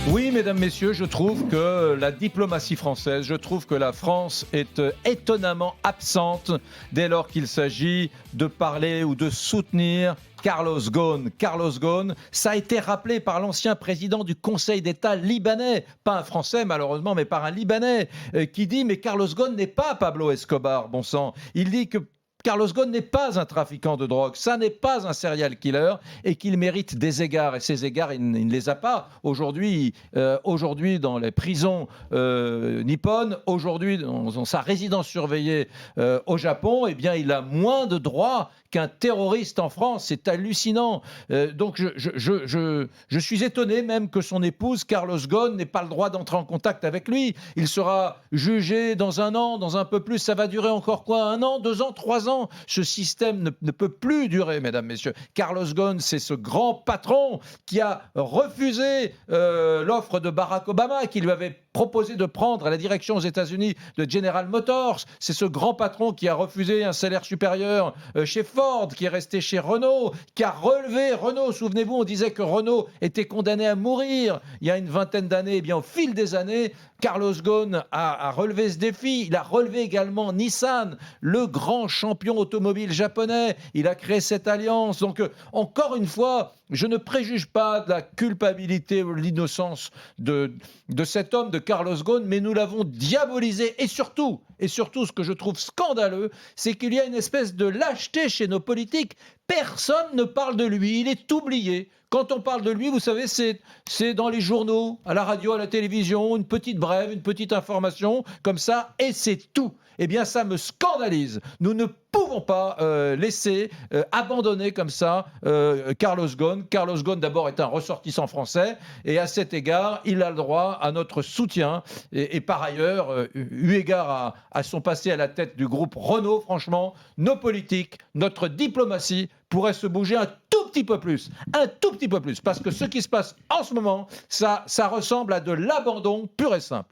Oui, mesdames, messieurs, je trouve que la diplomatie française, je trouve que la France est étonnamment absente dès lors qu'il s'agit de parler ou de soutenir Carlos Ghosn. Carlos Ghosn, ça a été rappelé par l'ancien président du Conseil d'État libanais, pas un Français malheureusement, mais par un Libanais, qui dit « Mais Carlos Ghosn n'est pas Pablo Escobar, bon sang ». Il dit que Carlos Ghosn n'est pas un trafiquant de drogue, ça n'est pas un serial killer et qu'il mérite des égards. Et ces égards, il ne les a pas. Aujourd'hui, dans les prisons nippones, aujourd'hui dans sa résidence surveillée au Japon, eh bien, il a moins de droits qu'un terroriste en France. C'est hallucinant. Donc je suis étonné même que son épouse, Carlos Ghosn, n'ait pas le droit d'entrer en contact avec lui. Il sera jugé dans un an, dans un peu plus. Ça va durer encore quoi? 1 an, 2 ans, 3 ans? Ce système ne peut plus durer, mesdames, messieurs. Carlos Ghosn, c'est ce grand patron qui a refusé l'offre de Barack Obama, qui lui avait proposé de prendre à la direction aux États-Unis de General Motors. C'est ce grand patron qui a refusé un salaire supérieur chez Ford, qui est resté chez Renault, qui a relevé Renault. Souvenez-vous, on disait que Renault était condamné à mourir il y a une vingtaine d'années. Eh bien, au fil des années, Carlos Ghosn a relevé ce défi. Il a relevé également Nissan, le grand champion automobile japonais. Il a créé cette alliance. Donc, encore une fois, je ne préjuge pas de la culpabilité ou de l'innocence de cet homme, de Carlos Ghosn, mais nous l'avons diabolisé. Et surtout, ce que je trouve scandaleux, c'est qu'il y a une espèce de lâcheté chez nos politiques. Personne ne parle de lui, il est oublié. Quand on parle de lui, vous savez, c'est dans les journaux, à la radio, à la télévision, une petite brève, une petite information, comme ça, et c'est tout. Eh bien, ça me scandalise. Nous ne pouvons pas laisser abandonner comme ça Carlos Ghosn. Carlos Ghosn, d'abord, est un ressortissant français, et à cet égard, il a le droit à notre soutien. Et par ailleurs, eu égard à son passé à la tête du groupe Renault, franchement, nos politiques, notre diplomatie pourrait se bouger un tout petit peu plus, parce que ce qui se passe en ce moment, ça ressemble à de l'abandon pur et simple.